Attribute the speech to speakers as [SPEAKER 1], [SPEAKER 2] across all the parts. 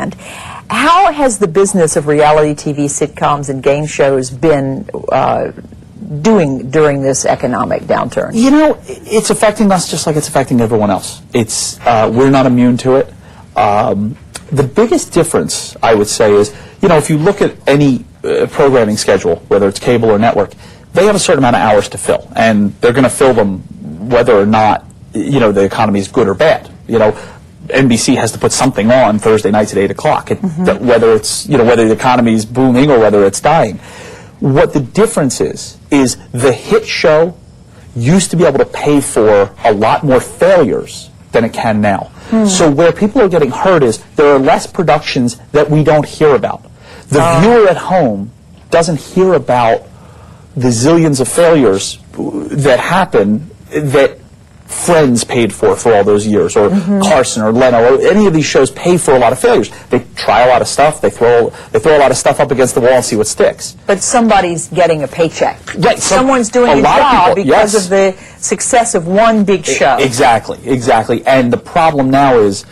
[SPEAKER 1] And how has the business of reality TV sitcoms and game shows been doing during this economic downturn?
[SPEAKER 2] You know, it's affecting us just like it's affecting everyone else. We're not immune to it. The biggest difference, I would say, is, you know, if you look at any programming schedule, whether it's cable or network, they have a certain amount of hours to fill, and they're going to fill them whether or not, you know, the economy is good or bad. You know, NBC has to put something on Thursday nights at 8 o'clock, whether it's, you know, whether the economy is booming or whether it's dying. What the difference is the hit show used to be able to pay for a lot more failures than it can now. So where people are getting hurt is there are less productions that we don't hear about. The viewer at home doesn't hear about the zillions of failures that happen that Friends paid for all those years, or Carson or Leno, or any of these shows pay for a lot of failures. They try a lot of stuff, they throw a lot of stuff up against the wall and see what sticks.
[SPEAKER 1] But somebody's getting a paycheck.
[SPEAKER 2] Right.
[SPEAKER 1] Someone's doing a job because of the success of one big show.
[SPEAKER 2] Exactly. And the problem now is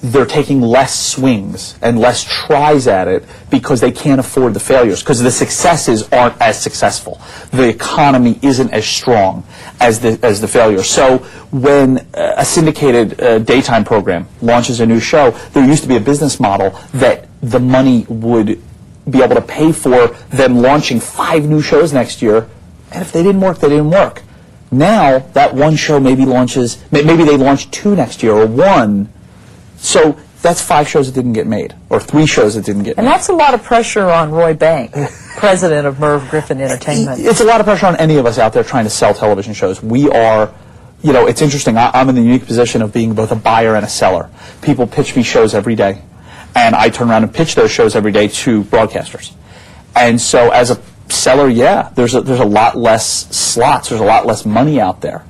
[SPEAKER 2] they're taking less swings and less tries at it because they can't afford the failures, because the successes aren't as successful. The economy isn't as strong as the failures. So when a syndicated daytime program launches a new show, there used to be a business model that the money would be able to pay for them launching 5 new shows next year, and if they didn't work, they didn't work. Now, that one show maybe they launch 2 next year, or 1. So that's 5 shows that didn't get made, or 3 shows that didn't get made.
[SPEAKER 1] And that's a lot of pressure on Roy Bank, president of Merv Griffin Entertainment.
[SPEAKER 2] It's a lot of pressure on any of us out there trying to sell television shows. We are, you know, it's interesting. I'm in the unique position of being both a buyer and a seller. People pitch me shows every day, and I turn around and pitch those shows every day to broadcasters. And so as a seller, yeah, there's a lot less slots. There's a lot less money out there.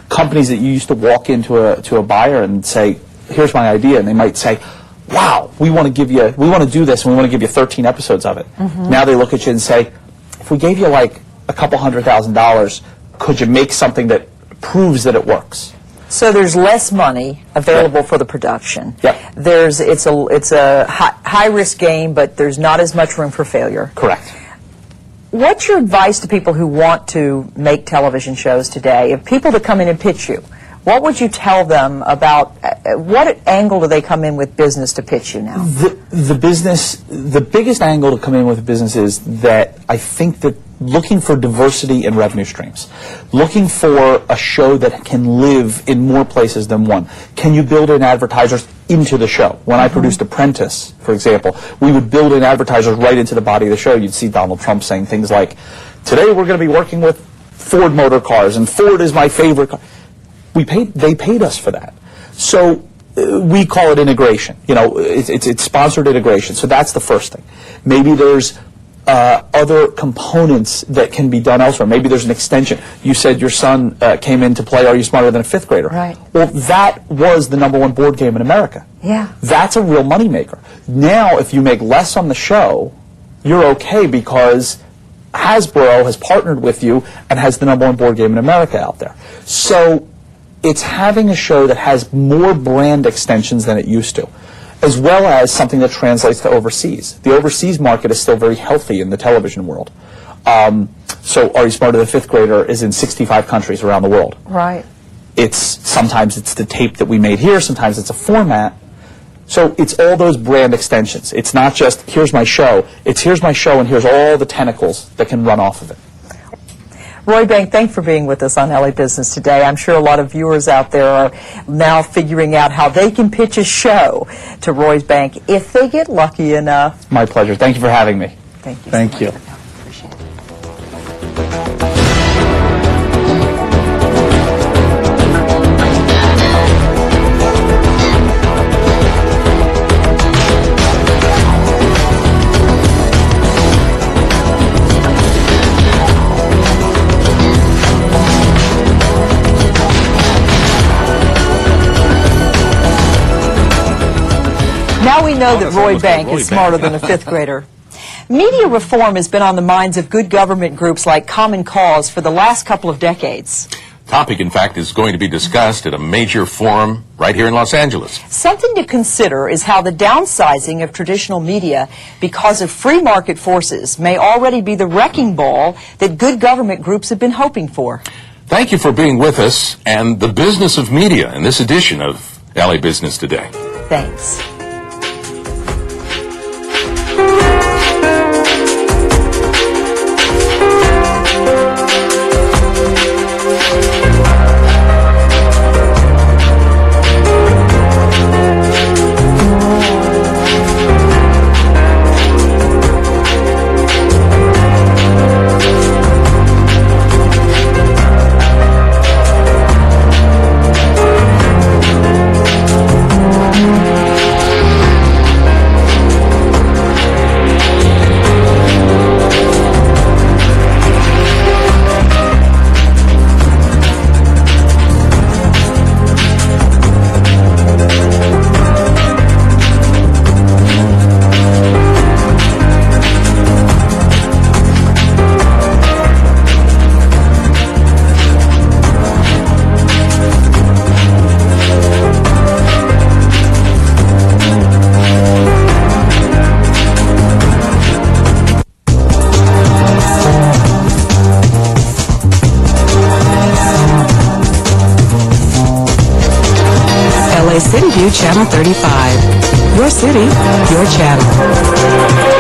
[SPEAKER 2] Companies that you used to walk into a buyer and say, here's my idea, and they might say, wow, we want to do this, and we want to give you 13 episodes of it. Now they look at you and say, if we gave you like a couple $100,000, could you make something that proves that it works?
[SPEAKER 1] So there's less money available for the production. It's a high risk game, but there's not as much room for failure.
[SPEAKER 2] Correct.
[SPEAKER 1] What's your advice to people who want to make television shows today? If people that come in and pitch you, what would you tell them about what angle do they come in with business to pitch you now?
[SPEAKER 2] The biggest angle to come in with business is that I think that looking for diversity in revenue streams, looking for a show that can live in more places than one. Can you build in advertisers into the show? When I produced Apprentice, for example, we would build in advertisers right into the body of the show. You'd see Donald Trump saying things like, today we're going to be working with Ford Motor Cars, and Ford is my favorite car. They paid us for that. So we call it integration. You know, it's sponsored integration. So that's the first thing. Maybe there's other components that can be done elsewhere. Maybe there's an extension. You said your son came in to play Are You Smarter Than a Fifth Grader?
[SPEAKER 1] Right.
[SPEAKER 2] Well, that was the #1 board game in America.
[SPEAKER 1] Yeah.
[SPEAKER 2] That's a real moneymaker. Now, if you make less on the show, you're okay because Hasbro has partnered with you and has the #1 board game in America out there. So it's having a show that has more brand extensions than it used to, as well as something that translates to overseas. The overseas market is still very healthy in the television world. So Are You Smarter Than a Fifth Grader is in 65 countries around the world.
[SPEAKER 1] Right.
[SPEAKER 2] Sometimes it's the tape that we made here, sometimes it's a format. So it's all those brand extensions. It's not just, here's my show. It's here's my show and here's all the tentacles that can run off of it.
[SPEAKER 1] Roy Bank, thanks for being with us on LA Business today. I'm sure a lot of viewers out there are now figuring out how they can pitch a show to Roy Bank if they get lucky enough.
[SPEAKER 2] My pleasure. Thank you for having me.
[SPEAKER 1] Thank you.
[SPEAKER 2] Thank you.
[SPEAKER 1] Appreciate it. Now we know that Roy Bank is smarter than a fifth grader. Media reform has been on the minds of good government groups like Common Cause for the last couple of decades.
[SPEAKER 3] Topic, in fact, is going to be discussed at a major forum right here in Los Angeles.
[SPEAKER 1] Something to consider is how the downsizing of traditional media because of free market forces may already be the wrecking ball that good government groups have been hoping for.
[SPEAKER 3] Thank you for being with us and the business of media in this edition of LA Business Today.
[SPEAKER 1] Thanks.
[SPEAKER 4] City View Channel 35. Your city, your channel.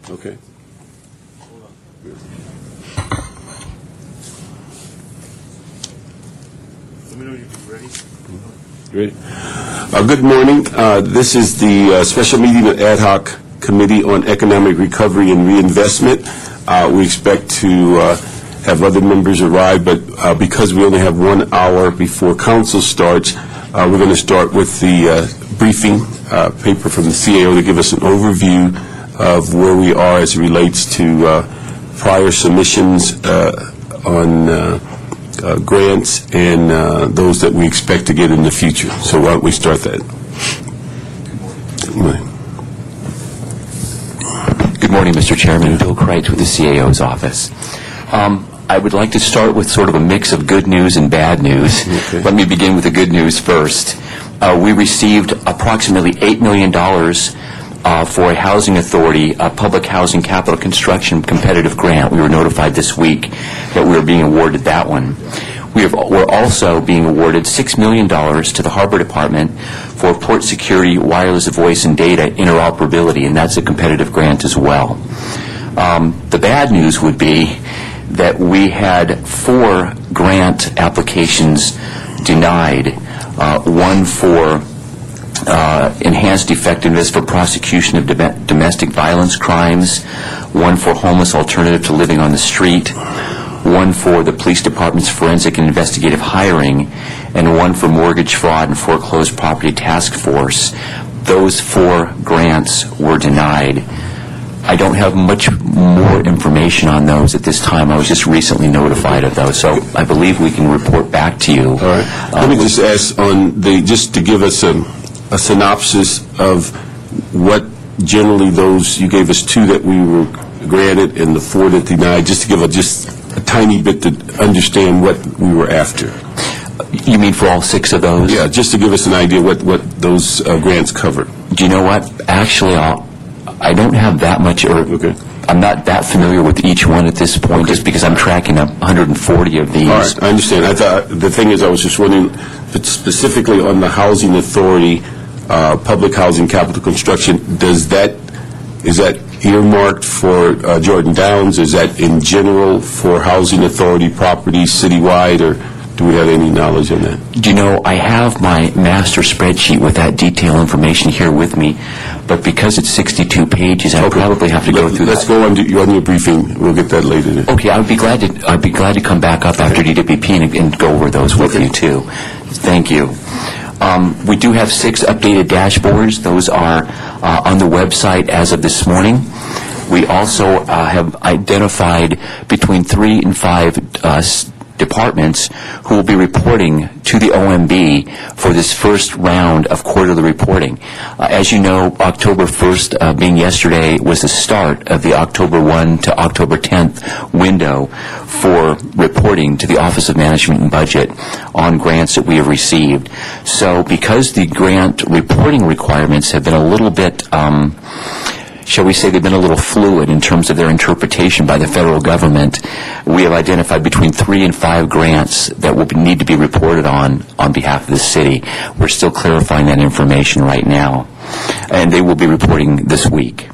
[SPEAKER 5] Okay. Let me know when you're ready. Ready? Good morning. This is the special meeting of Ad Hoc Committee on Economic Recovery and Reinvestment. We expect to have other members arrive, but because we only have 1 hour before council starts, we're going to start with the briefing paper from the CAO to give us an overview of where we are as it relates to prior submissions on grants and those that we expect to get in the future. So why don't we start that?
[SPEAKER 6] Good morning, Mr. Chairman. Bill Kreitz with the CAO's office. I would like to start with sort of a mix of good news and bad news.
[SPEAKER 5] Okay.
[SPEAKER 6] Let me begin with the good news first. We received approximately $8 million for a housing authority, a public housing capital construction competitive grant. We were notified this week that we were being awarded that one. We're also being awarded $6 million to the Harbor Department for port security, wireless voice and data interoperability, and that's a competitive grant as well. The bad news would be that we had 4 grant applications denied, one for enhanced effectiveness for prosecution of domestic violence crimes, one for homeless alternative to living on the street, one for the police department's forensic and investigative hiring, and one for mortgage fraud and foreclosed property task force. Those 4 grants were denied. I don't have much more information on those at this time. I was just recently notified of those, so I believe we can report back to you.
[SPEAKER 5] All right. Let me just ask on just to give us a synopsis of what generally those, you gave us 2 that we were granted and the 4 that denied, just to give just a tiny bit to understand what we were after.
[SPEAKER 6] You mean for all 6 of those?
[SPEAKER 5] Yeah, just to give us an idea what those grants covered.
[SPEAKER 6] Do you know what? Actually, I don't have that much, or
[SPEAKER 5] Okay.
[SPEAKER 6] I'm not that familiar with each one at this point, just because I'm tracking up 140 of these.
[SPEAKER 5] All right, I understand. I thought the thing is, I was just wondering, but specifically on the housing authority, public housing capital construction, is that earmarked for Jordan Downs? Is that in general for housing authority properties citywide, or do we have any knowledge on that?
[SPEAKER 6] Do you know, I have my master spreadsheet with that detailed information here with me, but because it's 62 pages, I probably have to go through
[SPEAKER 5] Let's
[SPEAKER 6] that.
[SPEAKER 5] go on your briefing. We'll get that later.
[SPEAKER 6] Okay, I'd be glad to come back up after DWP and go over those with you too. Thank you. We do have 6 updated dashboards. Those are on the website as of this morning. We also have identified between 3 and 5 departments who will be reporting to the OMB for this first round of quarterly reporting. As you know, October 1st, being yesterday, was the start of the October 1 to October 10th window for reporting to the Office of Management and Budget on grants that we have received. So because the grant reporting requirements have been a little bit shall we say, they've been a little fluid in terms of their interpretation by the federal government, we have identified between 3 and 5 grants that will need to be reported on behalf of the city. We're still clarifying that information right now, and they will be reporting this week.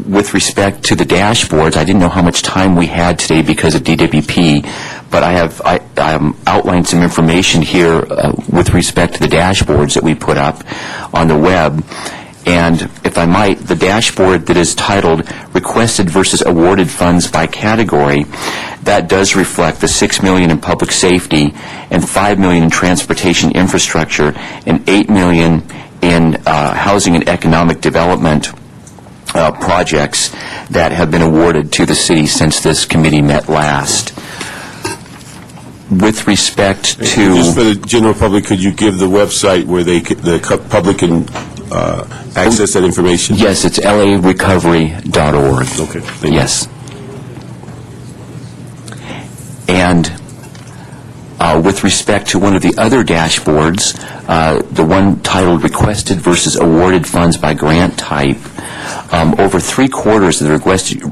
[SPEAKER 6] With respect to the dashboards, I didn't know how much time we had today because of DWP, but I outlined some information here with respect to the dashboards that we put up on the web. And if I might, the dashboard that is titled Requested versus Awarded Funds by Category, that does reflect the $6 million in public safety and $5 million in transportation infrastructure and $8 million in housing and economic development projects that have been awarded to the city since this committee met last. With respect to...
[SPEAKER 5] Just for the general public, could you give the website where the public can access that information?
[SPEAKER 6] Yes, it's larecovery.org.
[SPEAKER 5] Okay, thank you.
[SPEAKER 6] Yes. And with respect to one of the other dashboards, the one titled Requested versus Awarded Funds by Grant Type, over 3/4 of the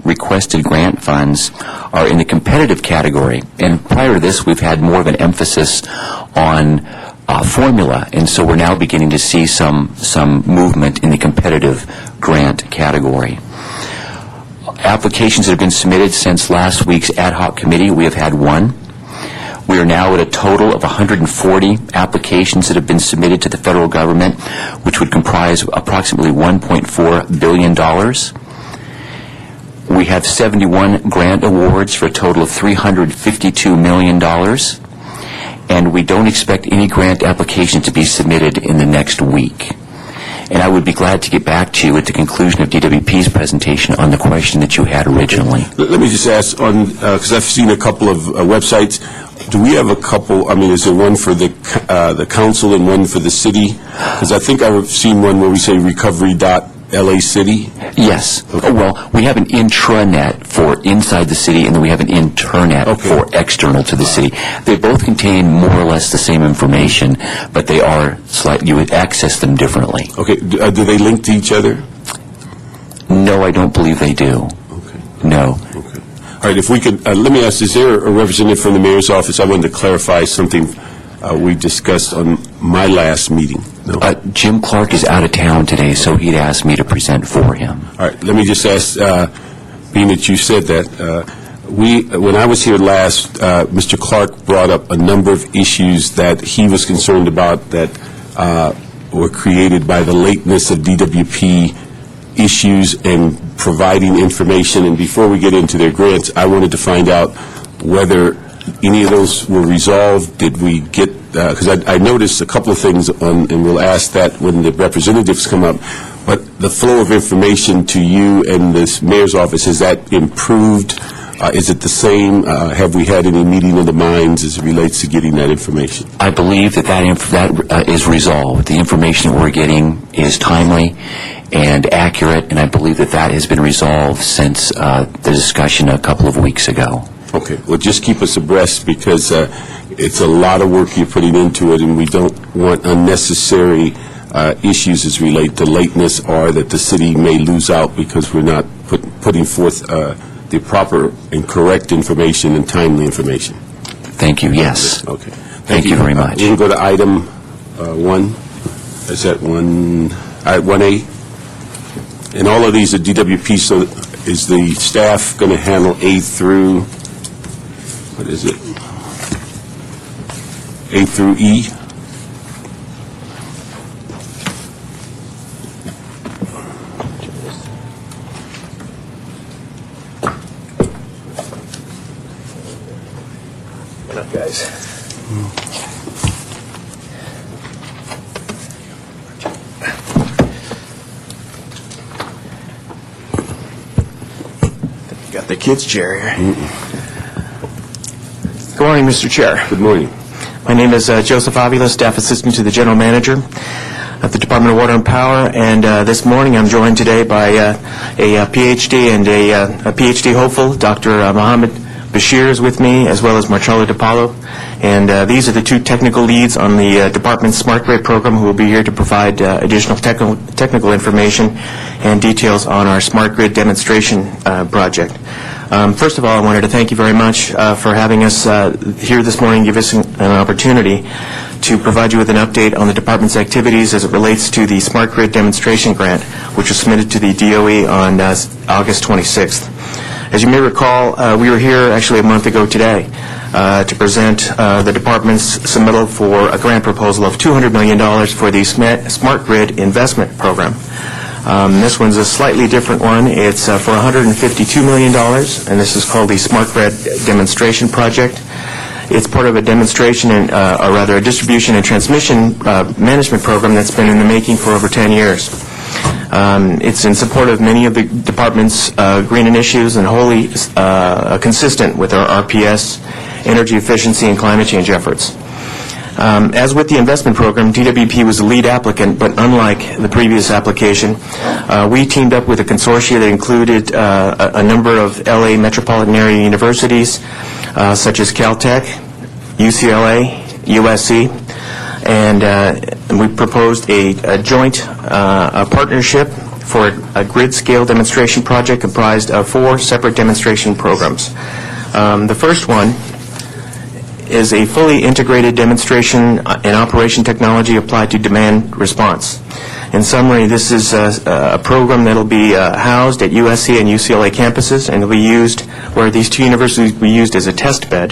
[SPEAKER 6] requested grant funds are in the competitive category. And prior to this, we've had more of an emphasis on formula, and so we're now beginning to see some movement in the competitive grant category. applications that have been submitted since last week's ad hoc committee, we have had one. We are now at a total of 140 applications that have been submitted to the federal government, which would comprise approximately $1.4 billion. We have 71 grant awards for a total of $352 million. And we don't expect any grant applications to be submitted in the next week. And I would be glad to get back to you at the conclusion of DWP's presentation on the question that you had originally.
[SPEAKER 5] Let me just ask, because I've seen a couple of websites, do we have a couple, is there one for the council and one for the city? Because I think I've seen one where we say recovery.LA City.
[SPEAKER 6] Yes. Well, we have an intranet for inside the city, and then we have an internet for external to the city. They both contain more or less the same information, but they are slightly, you would access them differently.
[SPEAKER 5] Okay. Do they link to each other?
[SPEAKER 6] No, I don't believe they do.
[SPEAKER 5] Okay.
[SPEAKER 6] No.
[SPEAKER 5] Okay. All right. If we could, let me ask, is there a representative from the mayor's office? I wanted to clarify something we discussed on my last meeting. No?
[SPEAKER 6] Jim Clark is out of town today, so he'd asked me to present for him.
[SPEAKER 5] All right. Let me just ask, being that you said that, when I was here last, Mr. Clark brought up a number of issues that he was concerned about that were created by the lateness of DWP issues and providing information. And before we get into their grants, I wanted to find out whether any of those were resolved. Did we get, because I noticed a couple of things, and we'll ask that when the representatives come up, but the flow of information to you and this mayor's office, has that improved? Is it the same? Have we had any meeting of the minds as it relates to getting that information?
[SPEAKER 6] I believe that is resolved. The information that we're getting is timely and accurate, and I believe that has been resolved since the discussion a couple of weeks ago.
[SPEAKER 5] Okay. Well, just keep us abreast, because it's a lot of work you're putting into it, and we don't want unnecessary issues as relate to lateness, or that the city may lose out because we're not putting forth the proper and correct information and timely information.
[SPEAKER 6] Thank you. Yes.
[SPEAKER 5] Okay.
[SPEAKER 6] Thank you very much.
[SPEAKER 5] We can go to item 1. Is that 1? All right, 1A. And all of these are DWP, so is the staff going to handle A through, what is it? A through E?
[SPEAKER 7] What up, guys? You got the kids' chair here. Good morning, Mr. Chair.
[SPEAKER 5] Good morning.
[SPEAKER 7] My name is Joseph Avila, Staff Assistant to the General Manager at the Department of Water and Power, and this morning I'm joined today by a PhD and a PhD hopeful. Dr. Mohammed Bashir is with me, as well as Marcello DiPaolo, and these are the two technical leads on the Department's Smart Grid program who will be here to provide additional technical information and details on our Smart Grid demonstration project. First of all, I wanted to thank you very much for having us here this morning, give us an opportunity to provide you with an update on the Department's activities as it relates to the Smart Grid demonstration grant, which was submitted to the DOE on August 26th. As you may recall, we were here actually a month ago today to present the Department's submittal for a grant proposal of $200 million for the Smart Grid Investment Program. This one's a slightly different one. It's for $152 million, and this is called the Smart Grid Demonstration Project. It's part of a demonstration, or rather a distribution and transmission management program that's been in the making for over 10 years. It's in support of many of the Department's green initiatives and wholly consistent with our RPS, energy efficiency, and climate change efforts. As with the investment program, DWP was the lead applicant, but unlike the previous application, we teamed up with a consortia that included a number of LA metropolitan area universities, such as Caltech, UCLA, USC, and we proposed a joint partnership for a grid-scale demonstration project comprised of 4 separate demonstration programs. The first one is a fully integrated demonstration and operation technology applied to demand response. In summary, this is a program that will be housed at USC and UCLA campuses, and it'll be used where these two universities will be used as a test bed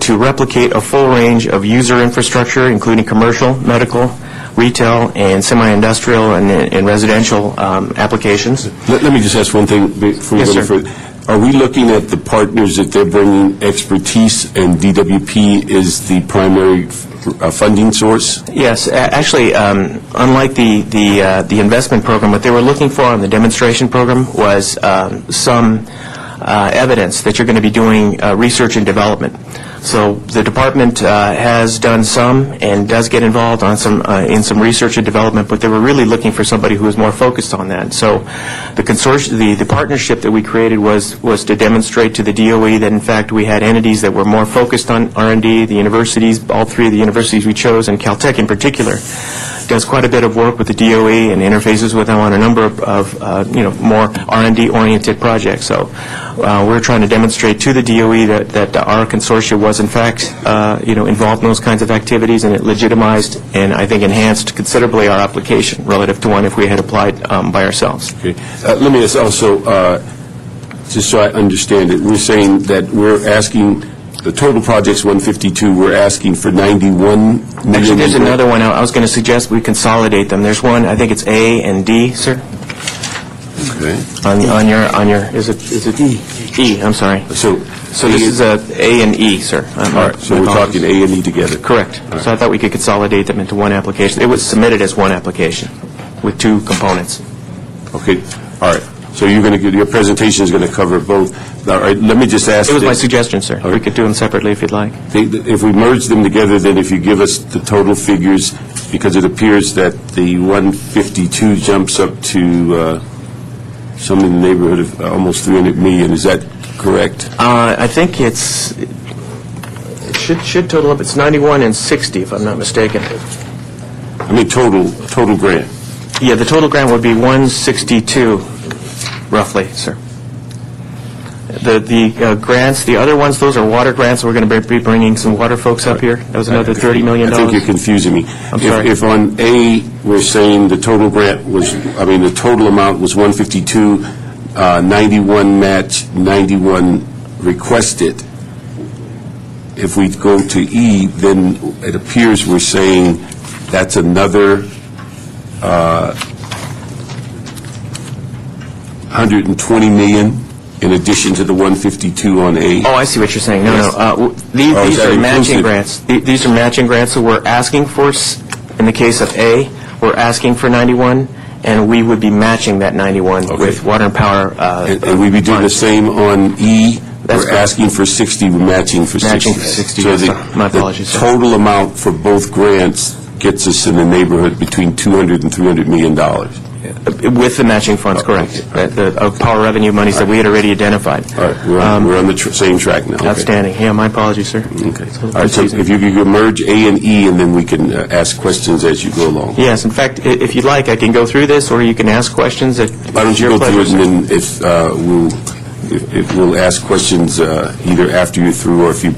[SPEAKER 7] to replicate a full range of user infrastructure, including commercial, medical, retail, and semi-industrial and residential applications.
[SPEAKER 5] Let me just ask one thing before you
[SPEAKER 7] Yes,
[SPEAKER 5] go
[SPEAKER 7] sir.
[SPEAKER 5] further. Are we looking at the partners that they're bringing expertise, and DWP is the primary funding source?
[SPEAKER 7] Yes, actually, unlike the investment program, what they were looking for on the demonstration program was some evidence that you're going to be doing research and development. So the department has done some and does get involved on some in some research and development, but they were really looking for somebody who was more focused on that. So the consortium, the partnership that we created was to demonstrate to the DOE that in fact we had entities that were more focused on R&D. The universities, all three of the universities we chose, and Caltech in particular, does quite a bit of work with the DOE and interfaces with them on a number of more R&D oriented projects. So we're trying to demonstrate to the DOE that our consortia was in fact involved in those kinds of activities, and it legitimized and I think enhanced considerably our application relative to one if we had applied by ourselves.
[SPEAKER 5] Okay. Let me just also, just so I understand it, we're saying that we're asking, the total project's 152, we're asking for 91 million.
[SPEAKER 7] Actually, there's another one. I was going to suggest we consolidate them. There's one, I think it's A and D, sir.
[SPEAKER 5] Okay.
[SPEAKER 7] On your, is it E? E, I'm sorry. So this is A and E, sir.
[SPEAKER 5] All right, so we're talking A and E together.
[SPEAKER 7] Correct.
[SPEAKER 5] Right.
[SPEAKER 7] So I thought we could consolidate them into one application. It was submitted as one application with two components.
[SPEAKER 5] Okay, all right. So you're going to get, your presentation is going to cover both. All right, let me just ask.
[SPEAKER 7] It was my suggestion, sir. We could do them separately if you'd like.
[SPEAKER 5] If we merge them together, then if you give us the total figures, because it appears that the 152 jumps up to some in the neighborhood of almost 300 million. Is that correct?
[SPEAKER 7] I think it should total up. It's 91 and 60, if I'm not mistaken.
[SPEAKER 5] I mean, total grant.
[SPEAKER 7] Yeah, the total grant would be 162, roughly, sir. The grants, the other ones, those are water grants. We're going to be bringing some water folks up here. That was another $30 million.
[SPEAKER 5] I think you're confusing me.
[SPEAKER 7] I'm sorry.
[SPEAKER 5] If on A, we're saying the total grant was, the total amount was 152, 91 match, 91 requested. If we go to E, then it appears we're saying that's another 120 million in addition to the 152 on A.
[SPEAKER 7] Oh, I see what you're saying. No. These are matching grants. These are matching grants, so we're asking for, in the case of A, we're asking for 91, and we would be matching that 91 with water and power.
[SPEAKER 5] And we'd be doing the same on E.
[SPEAKER 7] That's
[SPEAKER 5] we're
[SPEAKER 7] correct.
[SPEAKER 5] asking for 60, we're matching for 60.
[SPEAKER 7] Matching for 60,
[SPEAKER 5] So
[SPEAKER 7] yes, my apologies,
[SPEAKER 5] the
[SPEAKER 7] sir.
[SPEAKER 5] total amount for both grants gets us in the neighborhood between $200 and $300 million.
[SPEAKER 7] With the matching funds, correct. The power revenue monies that we had already identified.
[SPEAKER 5] All right, we're on the same track now. Okay.
[SPEAKER 7] Outstanding. Yeah, my apologies, sir.
[SPEAKER 5] Okay. All right, so if you could merge A and E, and then we can ask questions as you go along.
[SPEAKER 7] Yes, in fact, if you'd like, I can go through this, or you can ask questions.
[SPEAKER 5] Why don't you go through it, and then if we'll ask questions either after you're through, or if you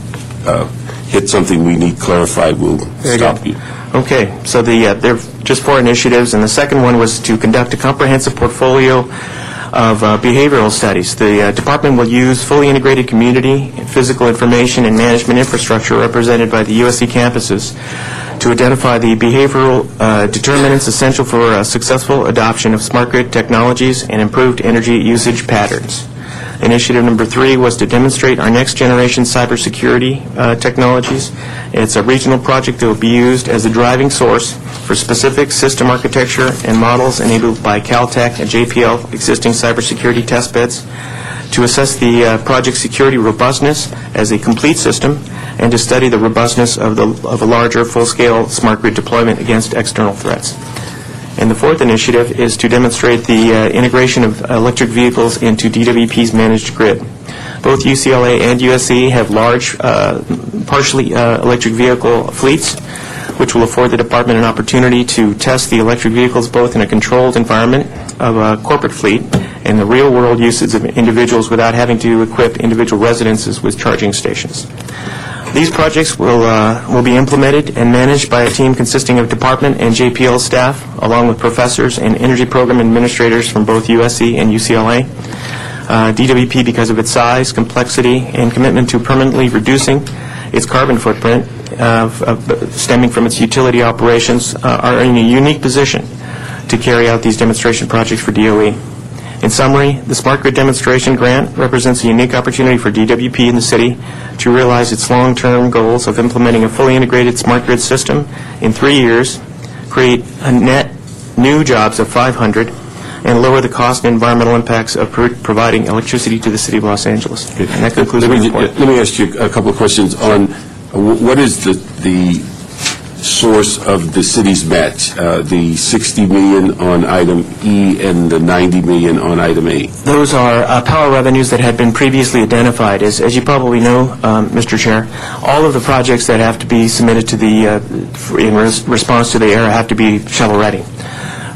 [SPEAKER 5] hit something we need clarified, we'll stop you.
[SPEAKER 7] Okay, so there are just 4 initiatives, and the second one was to conduct a comprehensive portfolio of behavioral studies. The department will use fully integrated community, physical information, and management infrastructure represented by the USC campuses to identify the behavioral determinants essential for successful adoption of smart grid technologies and improved energy usage patterns. Initiative number 3 was to demonstrate our next-generation cybersecurity technologies. It's a regional project that will be used as the driving source for specific system architecture and models enabled by Caltech and JPL existing cybersecurity test beds to assess the project's security robustness as a complete system and to study the robustness of a larger full-scale smart grid deployment against external threats. And the 4th initiative is to demonstrate the integration of electric vehicles into DWP's managed grid. Both UCLA and USC have large, partially electric vehicle fleets, which will afford the department an opportunity to test the electric vehicles both in a controlled environment of a corporate fleet and the real-world usage of individuals without having to equip individual residences with charging stations. These projects will be implemented and managed by a team consisting of department and JPL staff, along with professors and energy program administrators from both USC and UCLA. DWP, because of its size, complexity, and commitment to permanently reducing its carbon footprint stemming from its utility operations, are in a unique position to carry out these demonstration projects for DOE. In summary, the Smart Grid Demonstration Grant represents a unique opportunity for DWP in the city to realize its long-term goals of implementing a fully integrated smart grid system in 3 years, create a net new jobs of 500, and lower the cost and environmental impacts of providing electricity to the city of Los Angeles. And that concludes my report.
[SPEAKER 5] Let me ask you a couple of questions on what is the source of the city's match, the $60 million on item E and the $90 million on item A?
[SPEAKER 7] Those are power revenues that had been previously identified. As you probably know, Mr. Chair, all of the projects that have to be submitted to the, in response to the ERA have to be shovel-ready.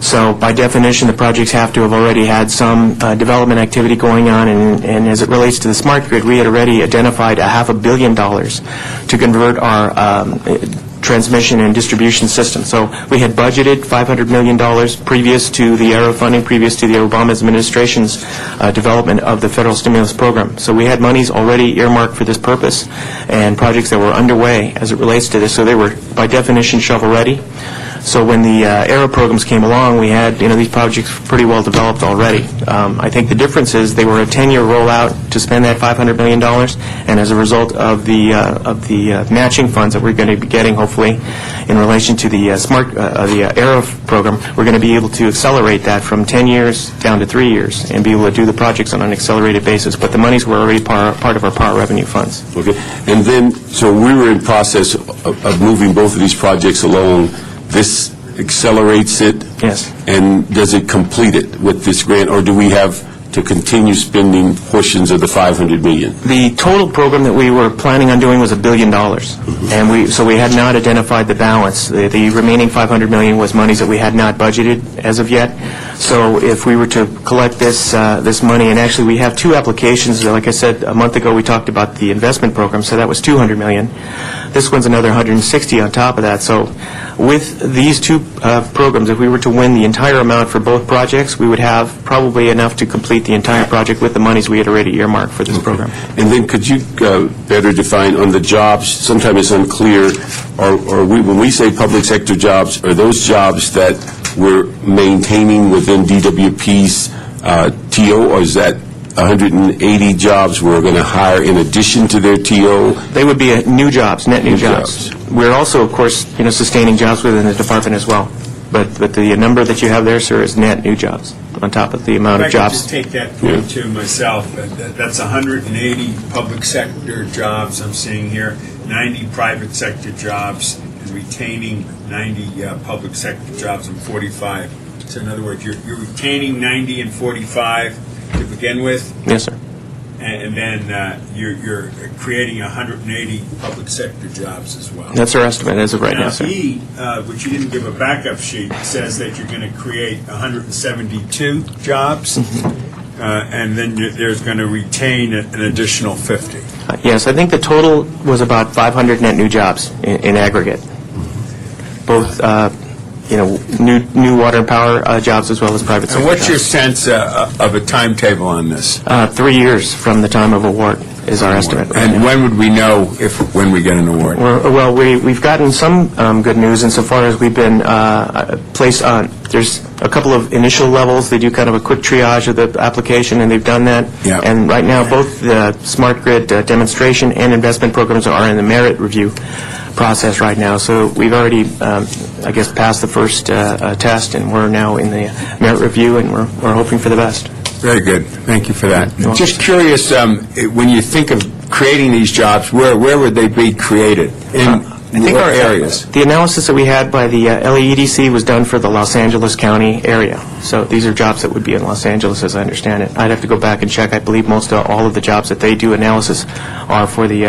[SPEAKER 7] So by definition, the projects have to have already had some development activity going on, and as it relates to the smart grid, we had already identified $500 million to convert our transmission and distribution system. So we had budgeted $500 million previous to the ERA funding, previous to the Obama administration's development of the federal stimulus program. So we had monies already earmarked for this purpose and projects that were underway as it relates to this. So they were, by definition, shovel-ready. So when the ERA programs came along, we had these projects pretty well developed already. I think the difference is they were a 10-year rollout to spend that $500 million, and as a result of the matching funds that we're going to be getting, hopefully, in relation to the the ERA program, we're going to be able to accelerate that from 10 years down to 3 years and be able to do the projects on an accelerated basis. But the monies were already part of our power revenue funds.
[SPEAKER 5] Okay, and then so we were in process of moving both of these projects along. This accelerates it?
[SPEAKER 7] Yes.
[SPEAKER 5] And does it complete it with this grant, or do we have to continue spending portions of the $500 million?
[SPEAKER 7] The total program that we were planning on doing was $1 billion, and so we had not identified the balance. The remaining $500 million was monies that we had not budgeted as of yet. So if we were to collect this money, and actually we have two applications. Like I said, a month ago we talked about the investment program, so that was $200 million. This one's another $160 on top of that. So with these two programs, if we were to win the entire amount for both projects, we would have probably enough to complete the entire project with the monies we had already earmarked for this program.
[SPEAKER 5] And then could you better define on the jobs, sometimes it's unclear, when we say public sector jobs, are those jobs that we're maintaining within DWP's TO, or is that 180 jobs we're going to hire in addition to their TO?
[SPEAKER 7] They would be new jobs, net new jobs. We're also, of course, sustaining jobs within the department as well. But the number that you have there, sir, is net new jobs on top of the amount of
[SPEAKER 8] If I could
[SPEAKER 7] jobs.
[SPEAKER 8] just take that point to myself, that's 180 public sector jobs I'm seeing here, 90 private sector jobs, and retaining 90 public sector jobs and 45. So in other words, you're retaining 90 and 45 to begin with,
[SPEAKER 7] Yes, sir.
[SPEAKER 8] and then you're creating 180 public sector jobs as well.
[SPEAKER 7] That's our estimate as of right now, sir.
[SPEAKER 8] E, which you didn't give a backup sheet, says that you're going to create 172 jobs, and then there's going to retain an additional 50.
[SPEAKER 7] Yes, I think the total was about 500 net new jobs in aggregate. Both, new water and power jobs as well as private sector
[SPEAKER 8] And what's your
[SPEAKER 7] jobs.
[SPEAKER 8] sense of a timetable on this?
[SPEAKER 7] 3 years from the time of award is our estimate.
[SPEAKER 8] And when would we know when we get an award?
[SPEAKER 7] Well, we've gotten some good news insofar as we've been placed on. There's a couple of initial levels. They do kind of a quick triage of the application, and they've done that.
[SPEAKER 8] Yeah.
[SPEAKER 7] And right now, both the smart grid demonstration and investment programs are in the merit review process right now. So we've already, passed the first test, and we're now in the merit review, and we're hoping for the best.
[SPEAKER 8] Very good. Thank you for that. Just curious, when you think of creating these jobs, where would they be created? In what areas?
[SPEAKER 7] The analysis that we had by the LAEDC was done for the Los Angeles County area. So these are jobs that would be in Los Angeles, as I understand it. I'd have to go back and check. I believe all of the jobs that they do analysis are for the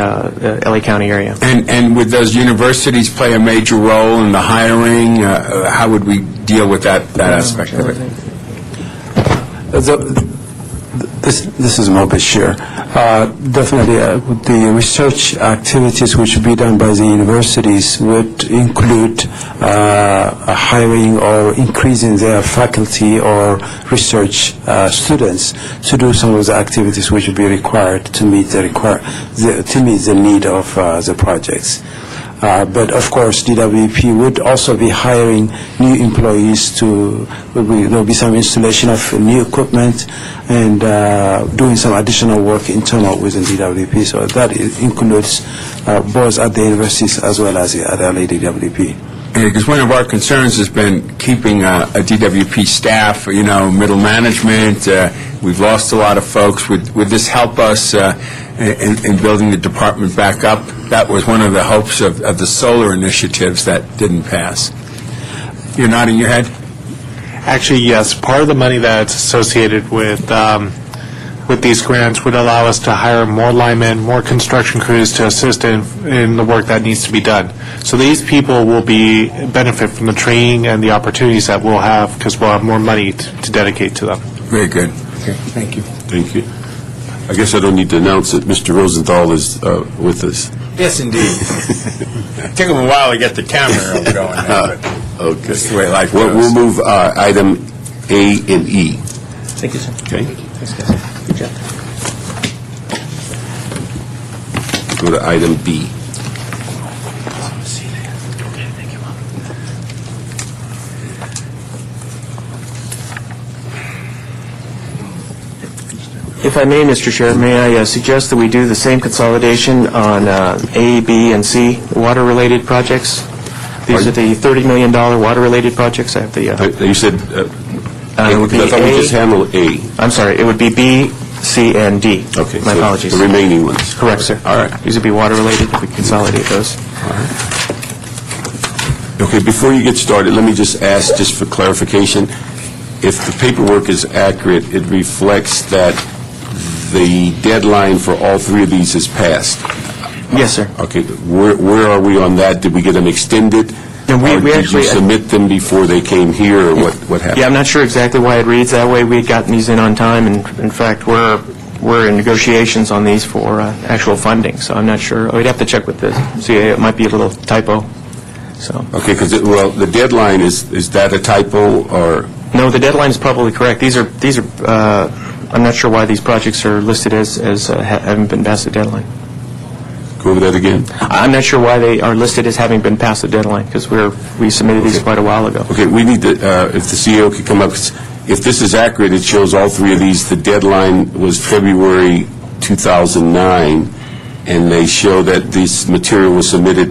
[SPEAKER 7] LA County area.
[SPEAKER 8] And would those universities play a major role in the hiring? How would we deal with that aspect of it?
[SPEAKER 9] This is Mo Bashir. Definitely, the research activities which would be done by the universities would include hiring or increasing their faculty or research students to do some of the activities which would be required to meet the need of the projects. But of course, DWP would also be hiring new employees there'll be some installation of new equipment and doing some additional work internal within DWP. So that includes both at the universities as well as at LA DWP.
[SPEAKER 8] Because one of our concerns has been keeping a DWP staff, middle management. We've lost a lot of folks. Would this help us in building the department back up? That was one of the hopes of the solar initiatives that didn't pass. You're nodding your head?
[SPEAKER 10] Actually, yes. Part of the money that's associated with these grants would allow us to hire more linemen, more construction crews to assist in the work that needs to be done. So these people will benefit from the training and the opportunities that we'll have because we'll have more money to dedicate to them.
[SPEAKER 8] Very good. Okay, thank you.
[SPEAKER 5] Thank you. I guess I don't need to announce that Mr. Rosenthal is with us.
[SPEAKER 8] Yes, indeed. It took him a while to get the camera going there, but
[SPEAKER 5] okay.
[SPEAKER 8] That's the way life goes.
[SPEAKER 5] We'll move item A and E.
[SPEAKER 2] Thank you, sir.
[SPEAKER 5] Okay.
[SPEAKER 2] Thanks, guys. Good job.
[SPEAKER 5] Go to item B.
[SPEAKER 7] If I may, Mr. Chair, may I suggest that we do the same consolidation on A, B, and C water-related projects? These are the $30 million water-related projects. I have the...
[SPEAKER 5] You said...
[SPEAKER 7] it would be
[SPEAKER 5] I thought we
[SPEAKER 7] A.
[SPEAKER 5] just handled A.
[SPEAKER 7] I'm sorry. It would be B, C, and D.
[SPEAKER 5] Okay.
[SPEAKER 7] My
[SPEAKER 5] so
[SPEAKER 7] apologies.
[SPEAKER 5] The remaining ones.
[SPEAKER 7] Correct, sir.
[SPEAKER 5] All right.
[SPEAKER 7] These would be water-related if we consolidate those.
[SPEAKER 5] All right. Okay, before you get started, let me just ask, just for clarification, if the paperwork is accurate, it reflects that the deadline for all three of these is passed.
[SPEAKER 7] Yes, sir.
[SPEAKER 5] Okay, where are we on that? Did we get them extended?
[SPEAKER 7] No, we
[SPEAKER 5] or did
[SPEAKER 7] actually
[SPEAKER 5] you submit them before they came here, or what happened?
[SPEAKER 7] Yeah, I'm not sure exactly why it reads that way. We had gotten these in on time, and in fact, we're in negotiations on these for actual funding, so I'm not sure. We'd have to check with the CAA. It might be a little typo. So.
[SPEAKER 5] Okay, because the deadline is that a typo or?
[SPEAKER 7] No, the deadline is probably correct. These are. I'm not sure why these projects are listed as having been past the deadline.
[SPEAKER 5] Go over that again.
[SPEAKER 7] I'm not sure why they are listed as having been past the deadline because we submitted these quite a while ago.
[SPEAKER 5] Okay, we need to, if the CEO could come up, if this is accurate, it shows all three of these, the deadline was February 2009, and they show that this material was submitted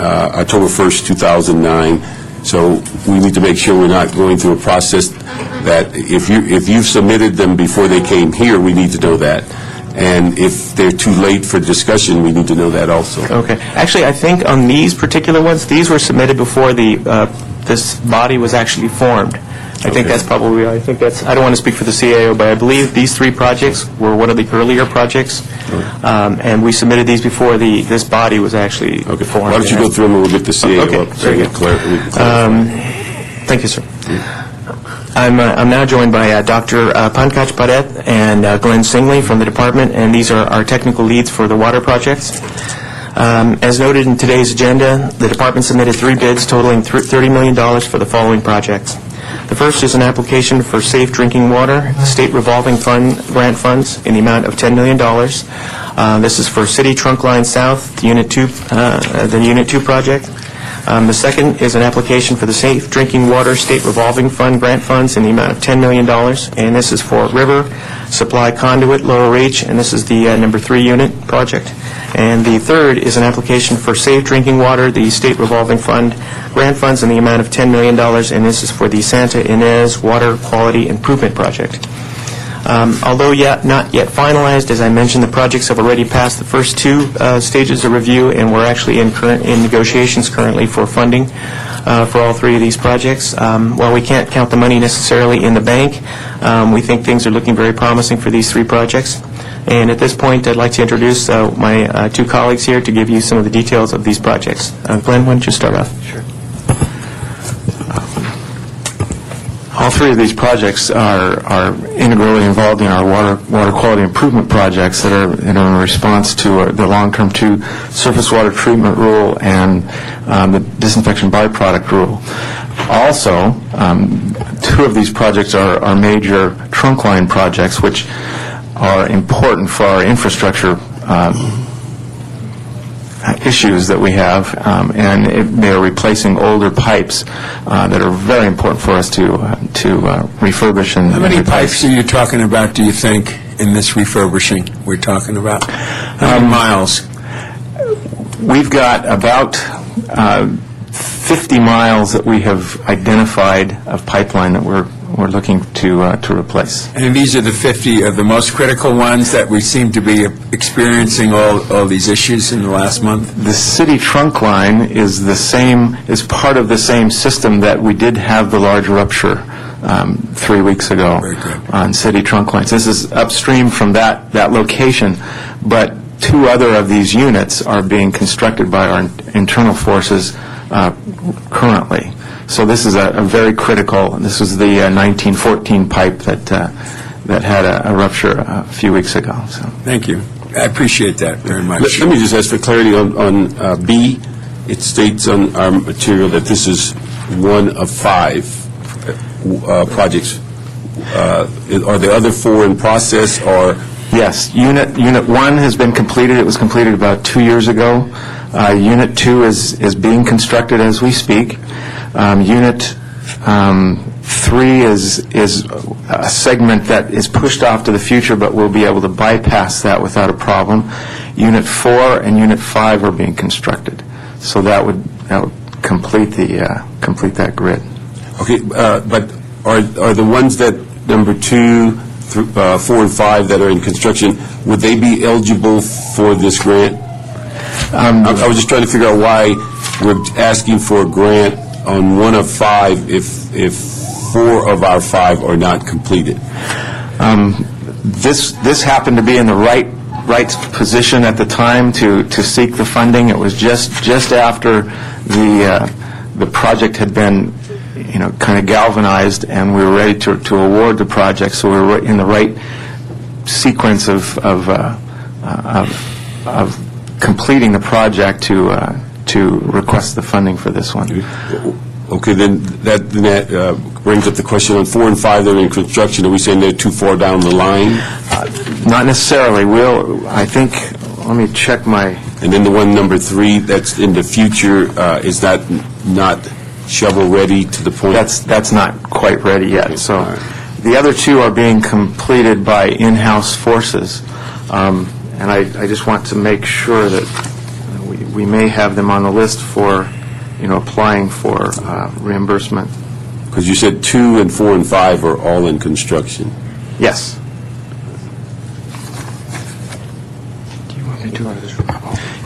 [SPEAKER 5] October 1st, 2009. So we need to make sure we're not going through a process that if you've submitted them before they came here, we need to know that. And if they're too late for discussion, we need to know that also.
[SPEAKER 7] Okay. Actually, I think on these particular ones, these were submitted before this body was actually formed. I think that's probably, I don't want to speak for the CAO, but I believe these three projects were one of the earlier projects, and we submitted these before this body was actually formed.
[SPEAKER 5] Why don't you go through them and we'll get the CAO
[SPEAKER 7] okay.
[SPEAKER 5] up.
[SPEAKER 7] Very good. Thank you, sir. I'm now joined by Dr. Pankaj Padet and Glenn Singley from the department, and these are our technical leads for the water projects. As noted in today's agenda, the department submitted three bids totaling $30 million for the following projects. The first is an application for safe drinking water, state revolving fund grant funds in the amount of $10 million. This is for City Trunk Line South, the Unit 2 project. The second is an application for the Safe Drinking Water State Revolving Fund grant funds in the amount of $10 million, and this is for River Supply Conduit, Lower Reach, and this is the number 3 unit project. And the third is an application for Safe Drinking Water, the State Revolving Fund grant funds in the amount of $10 million, and this is for the Santa Ynez Water Quality Improvement Project. Although not yet finalized, as I mentioned, the projects have already passed the first two stages of review, and we're actually in negotiations currently for funding for all three of these projects. While we can't count the money necessarily in the bank, we think things are looking very promising for these three projects. And at this point, I'd like to introduce my two colleagues here to give you some of the details of these projects. Glenn, why don't you start off?
[SPEAKER 10] Sure.
[SPEAKER 7] All three of these projects are integrally involved in our water quality improvement projects that are in response to the long-term 2 surface water treatment rule and the disinfection byproduct rule. Also, 2 of these projects are major trunk line projects, which are important for our infrastructure issues that we have, and they're replacing older pipes that are very important for us to refurbish and
[SPEAKER 8] How many
[SPEAKER 7] replace.
[SPEAKER 8] pipes are you talking about, do you think, in this refurbishing we're talking about? How many miles?
[SPEAKER 7] We've got about 50 miles that we have identified of pipeline that we're looking to replace.
[SPEAKER 8] And these are the 50 of the most critical ones that we seem to be experiencing all these issues in the last month?
[SPEAKER 7] The city trunk line is part of the same system that we did have the large rupture 3 weeks ago on city trunk lines. This is upstream from that location, but 2 other of these units are being constructed by our internal forces currently. So this is a very critical. This was the 1914 pipe that had a rupture a few weeks ago. So
[SPEAKER 8] thank you. I appreciate that very much.
[SPEAKER 5] Let me just ask for clarity on B. It states on our material that this is 1 of 5 projects. Are the other 4 in process, or?
[SPEAKER 7] Yes, Unit 1 has been completed. It was completed about 2 years ago. Unit 2 is being constructed as we speak. Unit 3 is a segment that is pushed off to the future, but we'll be able to bypass that without a problem. Unit 4 and Unit 5 are being constructed, so that would complete that grid.
[SPEAKER 5] Okay, but are the ones that number 2, 4, and 5 that are in construction, would they be eligible for this grant? I was just trying to figure out why we're asking for a grant on 1 of 5 if 4 of our 5 are not completed.
[SPEAKER 7] This happened to be in the right position at the time to seek the funding. It was just after the project had been kind of galvanized, and we were ready to award the project. So we were in the right sequence of completing the project to request the funding for this one.
[SPEAKER 5] Okay, then that brings up the question on 4 and 5 that are in construction. Are we saying they're too far down the line?
[SPEAKER 7] Not necessarily. Let me check my...
[SPEAKER 5] And then the one number 3 that's in the future, is that not shovel-ready to the point?
[SPEAKER 7] That's not quite ready yet. So the other 2 are being completed by in-house forces. And I just want to make sure that we may have them on the list for, applying for reimbursement.
[SPEAKER 5] Because you said 2 and 4 and 5 are all in construction.
[SPEAKER 7] Yes.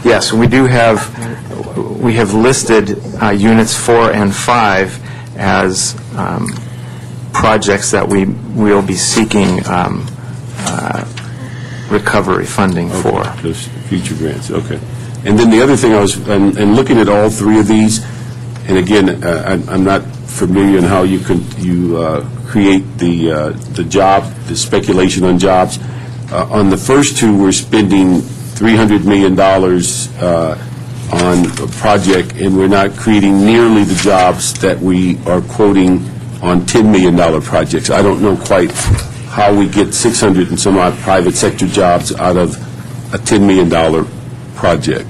[SPEAKER 7] Yes, we have listed units 4 and 5 as projects that we will be seeking recovery funding for.
[SPEAKER 5] Those future grants, okay. And then the other thing and looking at all 3 of these, and again, I'm not familiar in how you create the speculation on jobs. On the first 2, we're spending $300 million on a project, and we're not creating nearly the jobs that we are quoting on $10 million projects. I don't know quite how we get 600 and some odd private sector jobs out of a $10 million project.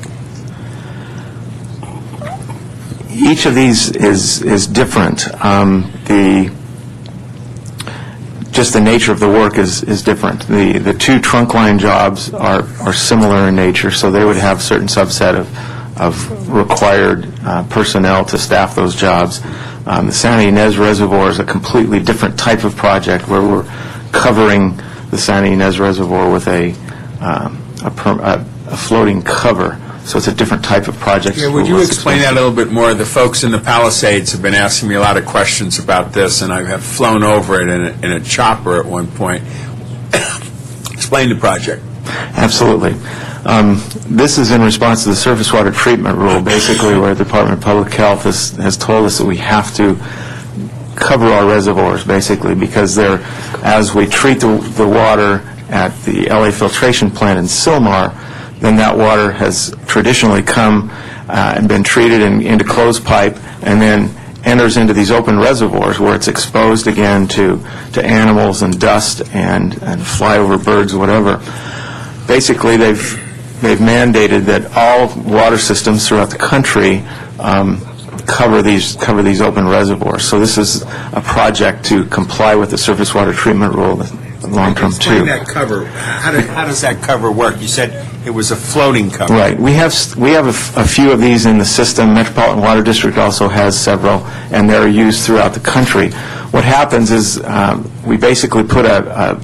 [SPEAKER 7] Each of these is different. Just the nature of the work is different. The 2 trunk line jobs are similar in nature, so they would have certain subset of required personnel to staff those jobs. The Santa Ynez Reservoir is a completely different type of project where we're covering the Santa Ynez Reservoir with a floating cover. So it's a different type of project.
[SPEAKER 8] Yeah, would you explain that a little bit more? The folks in the Palisades have been asking me a lot of questions about this, and I have flown over it in a chopper at one point. Explain the project.
[SPEAKER 7] Absolutely. This is in response to the surface water treatment rule, basically where the Department of Public Health has told us that we have to cover our reservoirs, basically, because as we treat the water at the LA filtration plant in Sylmar, then that water has traditionally come and been treated into closed pipe and then enters into these open reservoirs where it's exposed again to animals and dust and flyover birds, whatever. Basically, they've mandated that all water systems throughout the country cover these open reservoirs. So this is a project to comply with the surface water treatment rule long-term too.
[SPEAKER 8] Explain that cover. How does that cover work? You said it was a floating cover.
[SPEAKER 7] Right. We have a few of these in the system. Metropolitan Water District also has several, and they're used throughout the country. What happens is we basically put a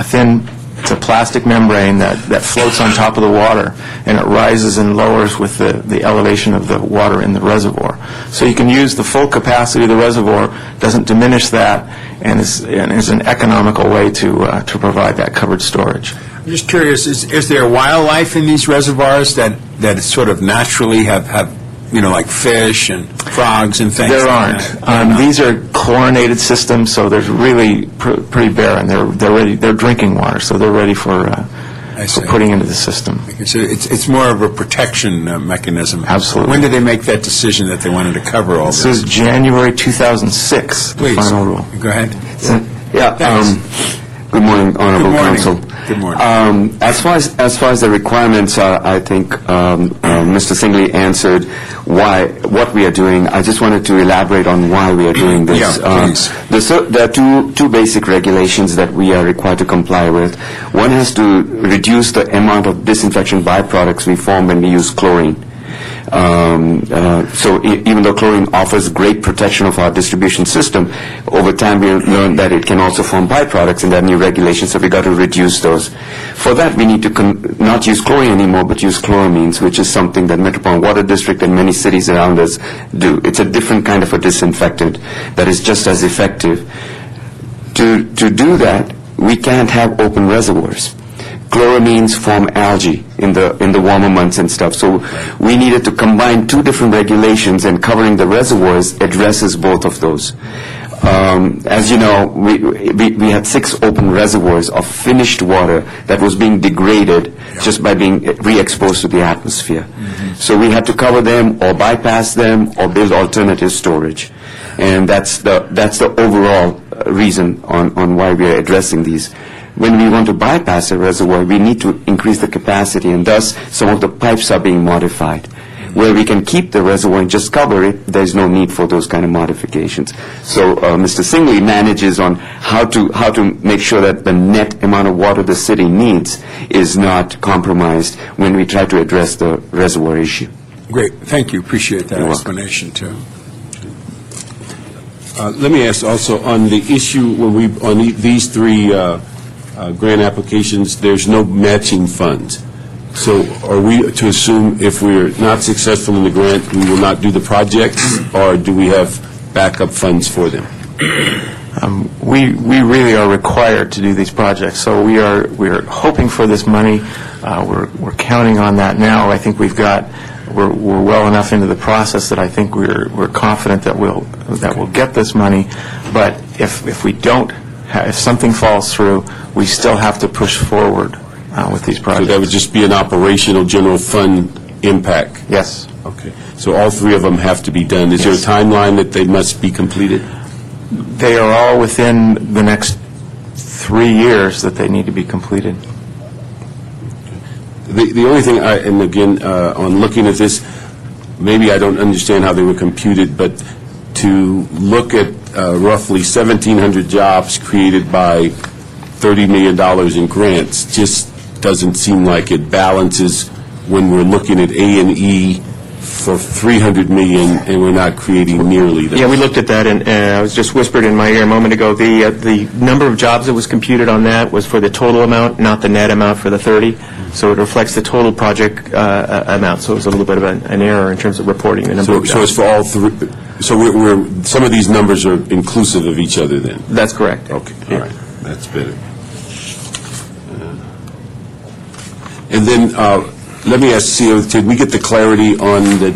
[SPEAKER 7] thin, it's a plastic membrane that floats on top of the water, and it rises and lowers with the elevation of the water in the reservoir. So you can use the full capacity of the reservoir, doesn't diminish that, and is an economical way to provide that covered storage.
[SPEAKER 8] I'm just curious, is there wildlife in these reservoirs that sort of naturally have like fish and frogs and things?
[SPEAKER 7] There
[SPEAKER 8] like
[SPEAKER 7] aren't.
[SPEAKER 8] that?
[SPEAKER 7] These are chlorinated systems, so there's really pretty barren. They're ready. They're drinking water, so they're ready for putting into the system.
[SPEAKER 8] So it's more of a protection mechanism.
[SPEAKER 7] Absolutely.
[SPEAKER 8] When did they make that decision that they wanted to cover all this?
[SPEAKER 7] This is January 2006,
[SPEAKER 8] Please.
[SPEAKER 7] the final rule.
[SPEAKER 8] Go ahead.
[SPEAKER 11] Good morning, Honorable Counsel.
[SPEAKER 8] Good morning.
[SPEAKER 11] As far as the requirements are, I think Mr. Singley answered what we are doing. I just wanted to elaborate on why we are doing this.
[SPEAKER 8] Yeah, please.
[SPEAKER 11] There are two basic regulations that we are required to comply with. One has to reduce the amount of disinfection byproducts we form when we use chlorine. So even though chlorine offers great protection of our distribution system, over time we learned that it can also form byproducts, and there are new regulations, so we got to reduce those. For that, we need to not use chlorine anymore, but use chloramines, which is something that Metropolitan Water District and many cities around us do. It's a different kind of a disinfectant that is just as effective. To do that, we can't have open reservoirs. Chloramines form algae in the warmer months and stuff. So we needed to combine two different regulations, and covering the reservoirs addresses both of those. As you know, we had 6 open reservoirs of finished water that was being degraded just by being re-exposed to the atmosphere. So we had to cover them or bypass them or build alternative storage. And that's the overall reason on why we are addressing these. When we want to bypass a reservoir, we need to increase the capacity, and thus some of the pipes are being modified. Where we can keep the reservoir and just cover it, there's no need for those kind of modifications. So Mr. Singley manages on how to make sure that the net amount of water the city needs is not compromised when we try to address the reservoir issue.
[SPEAKER 8] Great. Thank you. Appreciate that explanation, too.
[SPEAKER 5] Let me ask also on the issue on these 3 grant applications, there's no matching funds. So are we to assume if we're not successful in the grant, we will not do the projects, or do we have backup funds for them?
[SPEAKER 7] We really are required to do these projects, so we are hoping for this money. We're counting on that now. I think we're well enough into the process that I think we're confident that we'll get this money. But if we don't, if something falls through, we still have to push forward with these projects.
[SPEAKER 5] So that would just be an operational general fund impact?
[SPEAKER 7] Yes.
[SPEAKER 5] Okay. So all 3 of them have to be done. Is there a timeline that they must be completed?
[SPEAKER 7] They are all within the next 3 years that they need to be completed.
[SPEAKER 5] The only thing, and again, on looking at this, maybe I don't understand how they were computed, but to look at roughly 1,700 jobs created by $30 million in grants just doesn't seem like it balances when we're looking at A&E for $300 million and we're not creating nearly that.
[SPEAKER 7] Yeah, we looked at that, and I was just whispered in my ear a moment ago. The number of jobs that was computed on that was for the total amount, not the net amount for the 30. So it reflects the total project amount. So it was a little bit of an error in terms of reporting the number of jobs.
[SPEAKER 5] So it's for all 3. So some of these numbers are inclusive of each other then?
[SPEAKER 7] That's correct.
[SPEAKER 5] Okay. All right. That's better. And then let me ask, did we get the clarity on the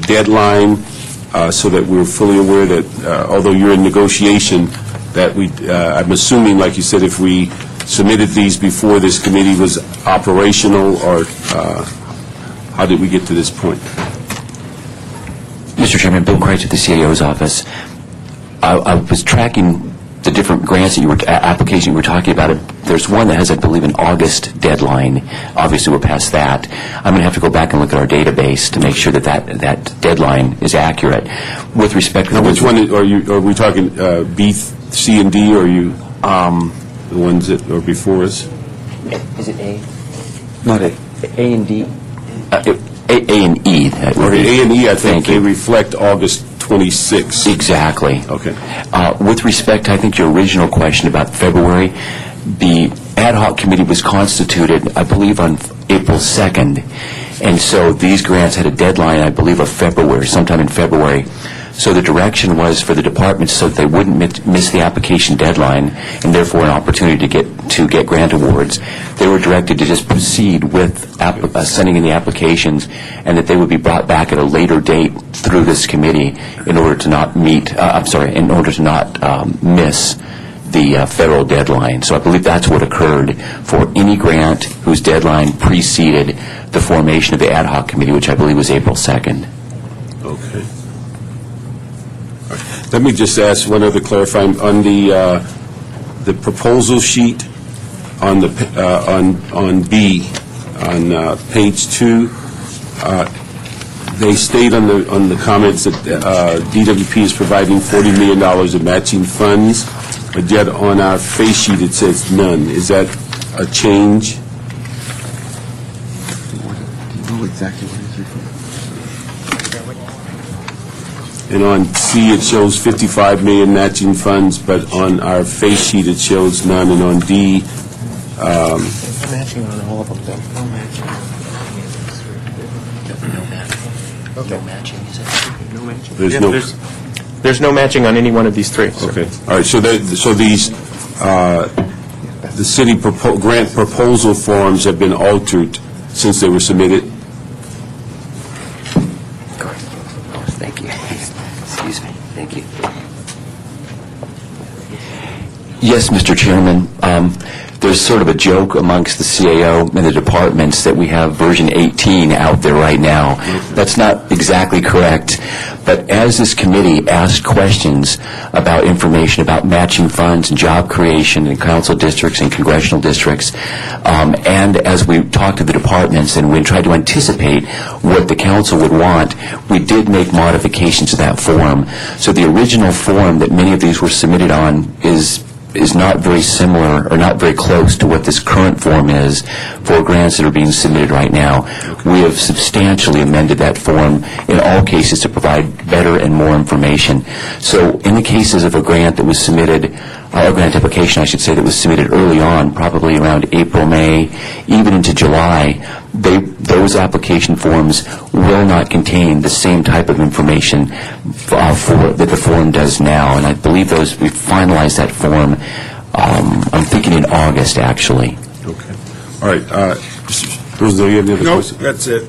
[SPEAKER 5] deadline so that we're fully aware that although you're in negotiation, that I'm assuming, like you said, if we submitted these before this committee was operational, or how did we get to this point?
[SPEAKER 6] Mr. Chairman, Bill Kreitz at the CAO's office. I was tracking the different grants that applications you were talking about. There's one that has, I believe, an August deadline. Obviously, we're past that. I'm going to have to go back and look at our database to make sure that deadline is accurate. With respect to
[SPEAKER 5] which one are we talking? B, C, and D, or are you the ones that are before us?
[SPEAKER 6] Is it A?
[SPEAKER 2] Not A.
[SPEAKER 6] A and D? A and E.
[SPEAKER 5] A and E, I think they reflect August 26.
[SPEAKER 6] Exactly.
[SPEAKER 5] Okay.
[SPEAKER 6] With respect to, I think, your original question about February, the ad hoc committee was constituted, I believe, on April 2nd. And so these grants had a deadline, I believe, of February, sometime in February. So the direction was for the departments so that they wouldn't miss the application deadline and therefore an opportunity to get grant awards. They were directed to just proceed with sending in the applications, and that they would be brought back at a later date through this committee in order to not miss the federal deadline. So I believe that's what occurred for any grant whose deadline preceded the formation of the ad hoc committee, which I believe was April 2nd.
[SPEAKER 5] Okay. Let me just ask one other clarifying on the proposal sheet on the on B on page 2. They state on the comments that DWP is providing $40 million of matching funds, but yet on our face sheet it says none. Is that a change?
[SPEAKER 11] I know exactly what it's referring to.
[SPEAKER 5] And on C, it shows 55 million matching funds, but on our face sheet, it shows none. And on D,
[SPEAKER 7] matching on all of them, though. No matching.
[SPEAKER 6] No matching, is it?
[SPEAKER 7] No matching.
[SPEAKER 5] there's
[SPEAKER 7] Yeah,
[SPEAKER 5] no.
[SPEAKER 7] There's no matching on any one of these three. Sir.
[SPEAKER 5] Okay. All right. So these the city grant proposal forms have been altered since they were submitted.
[SPEAKER 6] Thank you. Excuse me. Thank you. Yes, Mr. Chairman. There's sort of a joke amongst the CAO and the departments that we have version 18 out there right now. That's not exactly correct. But as this committee asked questions about information about matching funds and job creation in council districts and congressional districts, and as we talked to the departments and we tried to anticipate what the council would want, we did make modifications to that form. So the original form that many of these were submitted on is not very similar or not very close to what this current form is for grants that are being submitted right now. We have substantially amended that form in all cases to provide better and more information. So in the cases of a grant that was submitted, a grant application, I should say, that was submitted early on, probably around April, May, even into July, those application forms will not contain the same type of information that the form does now. And I believe we finalized that form, I'm thinking in August, actually.
[SPEAKER 5] Okay. All right. Mr. Rosenthal, you have any other questions?
[SPEAKER 8] No, that's it.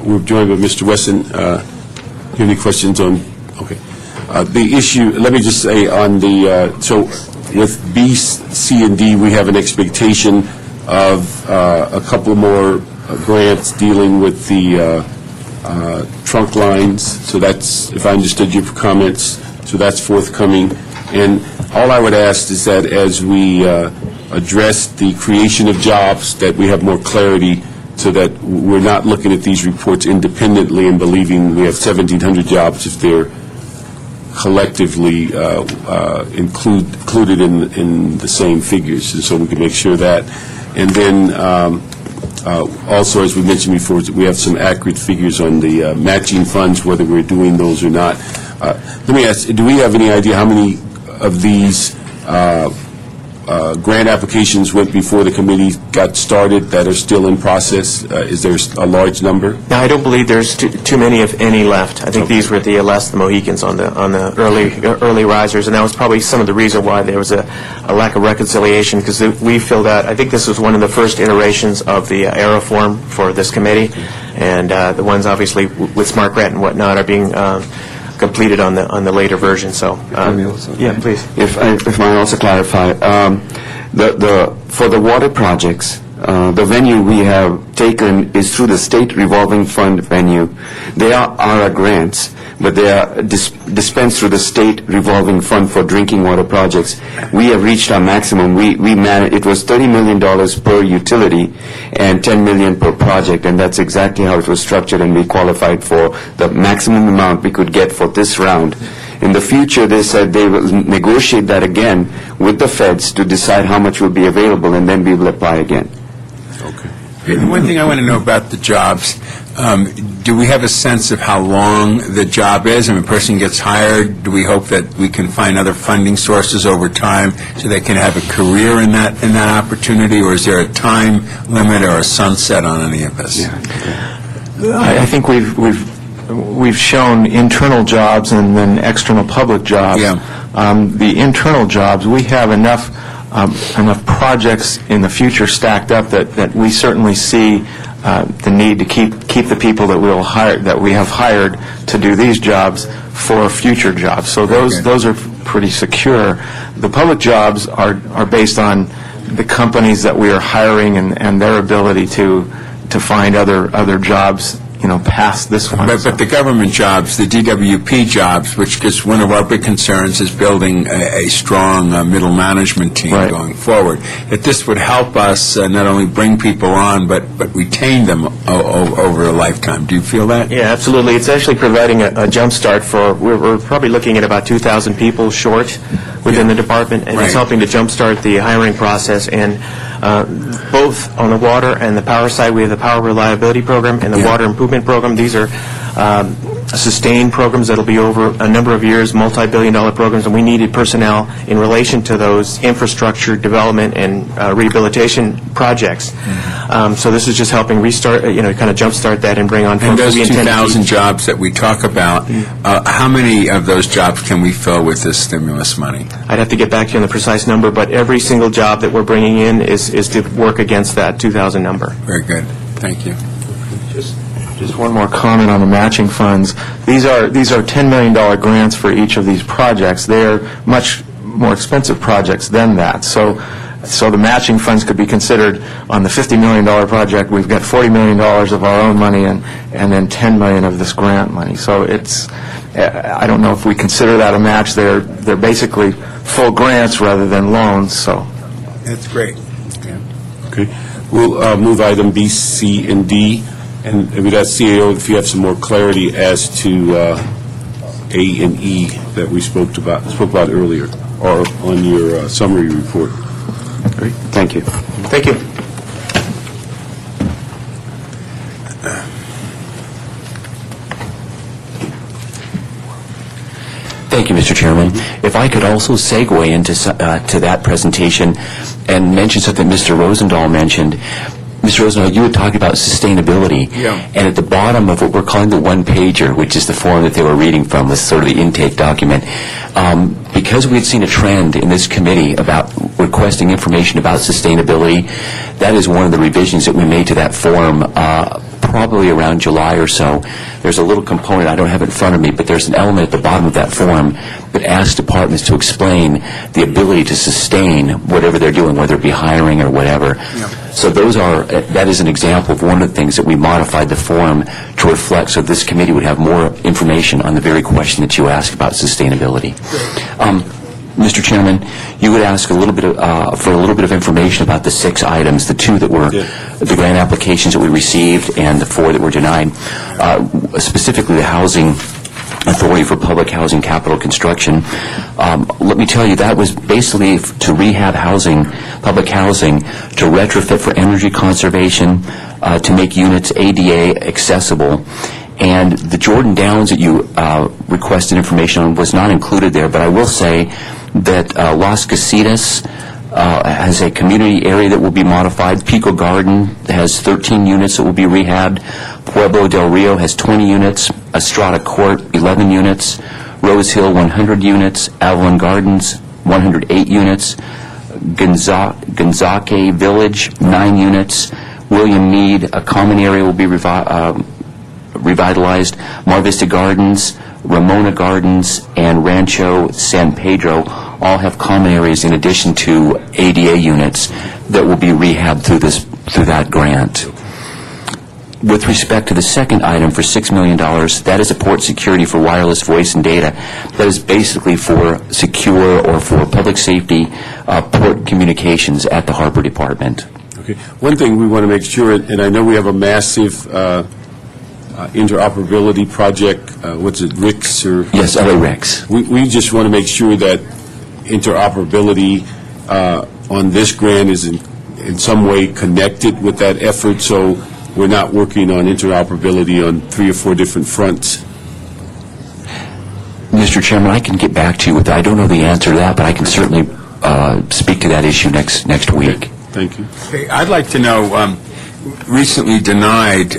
[SPEAKER 5] We're joined by Mr. Wesson. You have any questions on? Okay. The issue, let me just say on the, so with B, C, and D, we have an expectation of a couple more grants dealing with the trunk lines. So that's, if I understood your comments, so that's forthcoming. And all I would ask is that as we address the creation of jobs, that we have more clarity so that we're not looking at these reports independently and believing we have 1,700 jobs if they're collectively included in the same figures. And so we can make sure that. And then also, as we mentioned before, we have some accurate figures on the matching funds, whether we're doing those or not. Let me ask, do we have any idea how many of these grant applications went before the committee got started that are still in process? Is there a large number?
[SPEAKER 7] No, I don't believe there's too many, if any, left. I think these were the last the Mohicans on the early risers, and that was probably some of the reason why there was a lack of reconciliation, because we filled out, I think this was one of the first iterations of the ERA form for this committee, and the ones obviously with Smart Grant and whatnot are being going completed on the later version. So, yeah, please.
[SPEAKER 11] If I also clarify, for the water projects, the venue we have taken is through the state revolving fund venue. They are our grants, but they are dispensed through the state revolving fund for drinking water projects. We have reached our maximum. It was $30 million per utility and $10 million per project, and that's exactly how it was structured, and we qualified for the maximum amount we could get for this round. In the future, they said they will negotiate that again with the feds to decide how much will be available, and then we will apply again.
[SPEAKER 8] Okay, one thing I want to know about the jobs, do we have a sense of how long the job is? When a person gets hired, do we hope that we can find other funding sources over time so they can have a career in that opportunity, or is there a time limit or a sunset on any of this?
[SPEAKER 7] I think we've shown internal jobs and then external public jobs. The internal jobs, we have enough projects in the future stacked up that we certainly see the need to keep the people that we have hired to do these jobs for future jobs. So those are pretty secure. The public jobs are based on the companies that we are hiring and their ability to find other jobs, past this one.
[SPEAKER 8] But the government jobs, the DWP jobs, which is one of our big concerns, is building a strong middle management team going forward. That this would help us not only bring people on, but retain them over a lifetime. Do you feel that?
[SPEAKER 7] Yeah, absolutely. It's actually providing a jump start for, we're probably looking at about 2,000 people short within the department, and it's helping to jumpstart the hiring process. And both on the water and the power side, we have the Power Reliability Program and the Water Improvement Program. These are sustained programs that will be over a number of years, multi-billion-dollar programs, and we needed personnel in relation to those infrastructure development and rehabilitation projects. So this is just helping restart, kind of jumpstart that and bring on folks.
[SPEAKER 8] And those 2,000 jobs that we talk about, how many of those jobs can we fill with this stimulus money?
[SPEAKER 7] I'd have to get back to you on the precise number, but every single job that we're bringing in is to work against that 2,000 number.
[SPEAKER 8] Very good. Thank you.
[SPEAKER 7] Just one more comment on the matching funds. These are $10 million grants for each of these projects. They are much more expensive projects than that. So the matching funds could be considered on the $50 million project. We've got $40 million of our own money and then $10 million of this grant money. So it's, I don't know if we consider that a match. They're basically full grants rather than loans. So
[SPEAKER 8] that's great.
[SPEAKER 5] Okay. We'll move item B, C, and D. And with that, CAO, if you have some more clarity as to A and E that we spoke about earlier, or on your summary report.
[SPEAKER 11] Great. Thank you.
[SPEAKER 7] Thank you.
[SPEAKER 6] Thank you, Mr. Chairman. If I could also segue into to that presentation and mention something Mr. Rosendahl mentioned. Mr. Rosendahl, you were talking about sustainability, and at the bottom of what we're calling the one-pager, which is the form that they were reading from, was sort of the intake document, because we had seen a trend in this committee about requesting information about sustainability, that is one of the revisions that we made to that form probably around July or so. There's a little component, I don't have it in front of me, but there's an element at the bottom of that form that asks departments to explain the ability to sustain whatever they're doing, whether it be hiring or whatever. So that is an example of one of the things that we modified the form to reflect, so this committee would have more information on the very question that you asked about sustainability. Mr. Chairman, you would ask for a little bit of information about the 6 items, the 2 that were the grant applications that we received and the 4 that were denied, specifically the Housing Authority for Public Housing Capital Construction. Let me tell you, that was basically to rehab housing, public housing, to retrofit for energy conservation, to make units ADA accessible. And the Jordan Downs that you requested information on was not included there, but I will say that Las Casitas has a community area that will be modified. Pico Garden has 13 units that will be rehabbed. Pueblo del Rio has 20 units. Estrada Court, 11 units. Rose Hill, 100 units. Avalon Gardens, 108 units. Gonzaque Village, 9 units. William Mead, a common area will be revitalized. Mar Vista Gardens, Ramona Gardens, and Rancho San Pedro all have common areas in addition to ADA units that will be rehabbed through that grant. With respect to the second item for $6 million, that is a port security for wireless voice and data. That is basically for secure or for public safety port communications at the Harbor Department.
[SPEAKER 5] Okay. One thing we want to make sure, and I know we have a massive interoperability project, what's it, RICS? Or
[SPEAKER 6] yes, LA RICS.
[SPEAKER 5] We just want to make sure that interoperability on this grant is in some way connected with that effort, so we're not working on interoperability on 3 or 4 different fronts.
[SPEAKER 6] Mr. Chairman, I can get back to you with that. I don't know the answer to that, but I can certainly speak to that issue next week.
[SPEAKER 5] Okay. Thank you.
[SPEAKER 12] Okay, I'd like to know, recently denied,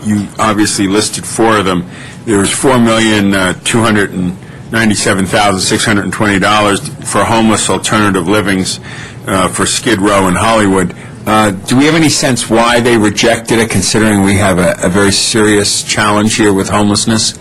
[SPEAKER 12] you obviously listed 4 of them. There was $4,297,620 for homeless alternative livings for Skid Row in Hollywood. Do we have any sense why they rejected it, considering we have a very serious challenge here with homelessness?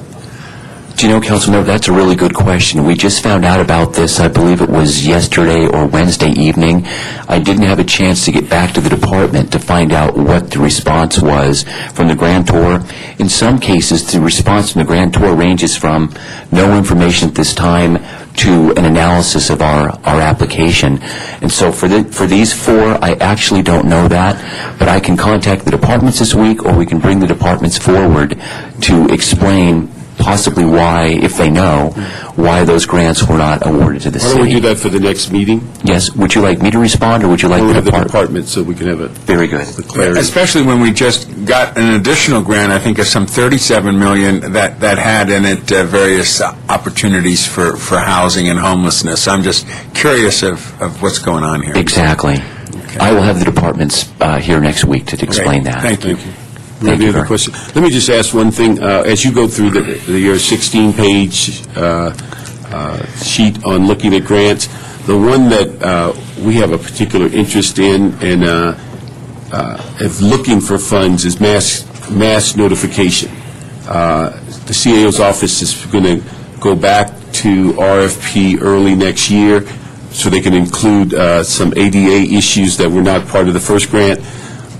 [SPEAKER 6] Do you know, Councilmember, that's a really good question. We just found out about this, I believe it was yesterday or Wednesday evening. I didn't have a chance to get back to the department to find out what the response was from the grantor. In some cases, the response from the grantor ranges from no information at this time to an analysis of our application. And so for these 4, I actually don't know that, but I can contact the departments this week, or we can bring the departments forward to explain possibly why, if they know, why those grants were not awarded to the city.
[SPEAKER 5] Why don't we do that for the next meeting?
[SPEAKER 6] Yes. Would you like me to respond, or would you like the
[SPEAKER 5] department so we can have it?
[SPEAKER 6] Very good.
[SPEAKER 5] The clarity.
[SPEAKER 12] Especially when we just got an additional grant, I think of some $37 million that had in it various opportunities for housing and homelessness. I'm just curious of what's going on here.
[SPEAKER 6] Exactly. Okay. I will have the departments here next week to explain that.
[SPEAKER 5] Thank you. Any other question? Let me just ask one thing. As you go through your 16-page sheet on looking at grants, the one that we have a particular interest in and of looking for funds is mass notification. The CAO's office is going to go back to RFP early next year so they can include some ADA issues that were not part of the first grant.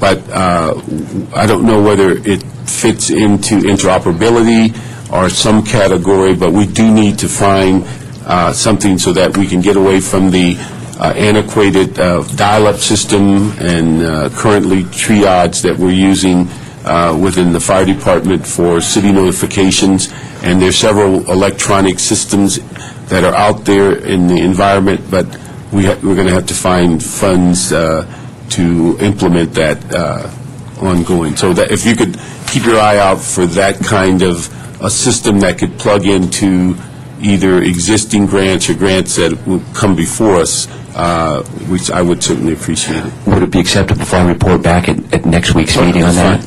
[SPEAKER 5] But I don't know whether it fits into interoperability or some category, but we do need to find something so that we can get away from the antiquated dial-up system and currently triage that we're using within the fire department for city notifications. And there's several electronic systems that are out there in the environment, but we're going to have to find funds to implement that ongoing. So that if you could keep your eye out for that kind of a system that could plug into either existing grants or grants that would come before us, which I would certainly appreciate it.
[SPEAKER 6] Would it be acceptable if I report back at next week's meeting on that?
[SPEAKER 5] Yeah.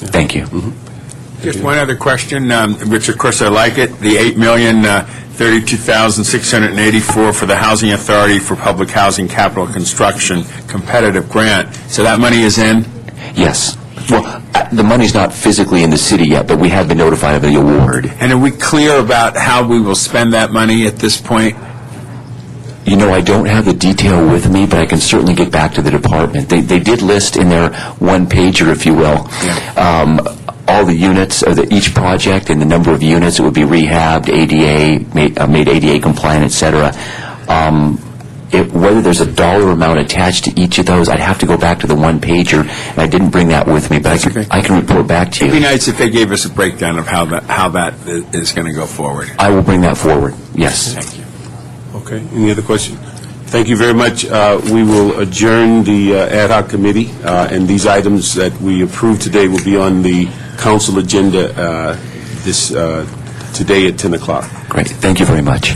[SPEAKER 6] Thank you.
[SPEAKER 5] Mm-hmm.
[SPEAKER 12] Just one other question, which of course I like it, the $8,032,684 for the Housing Authority for Public Housing Capital Construction competitive grant. So that money is in?
[SPEAKER 6] Yes. Well, the money's not physically in the city yet, but we have been notified of the award.
[SPEAKER 12] And are we clear about how we will spend that money at this point?
[SPEAKER 6] You know, I don't have the detail with me, but I can certainly get back to the department. They did list in their one-pager, if you will, all the units of each project and the number of units that would be rehabbed, ADA, made ADA compliant, et cetera. Whether there's a dollar amount attached to each of those, I'd have to go back to the one-pager, and I didn't bring that with me, but I can report back to you.
[SPEAKER 12] It'd be nice if they gave us a breakdown of how that is going to go forward.
[SPEAKER 6] I will bring that forward, yes.
[SPEAKER 12] Thank you.
[SPEAKER 5] Okay. Any other questions? Thank you very much. We will adjourn the ad hoc committee, and these items that we approved today will be on the council agenda today at 10 o'clock.
[SPEAKER 6] Great. Thank you very much.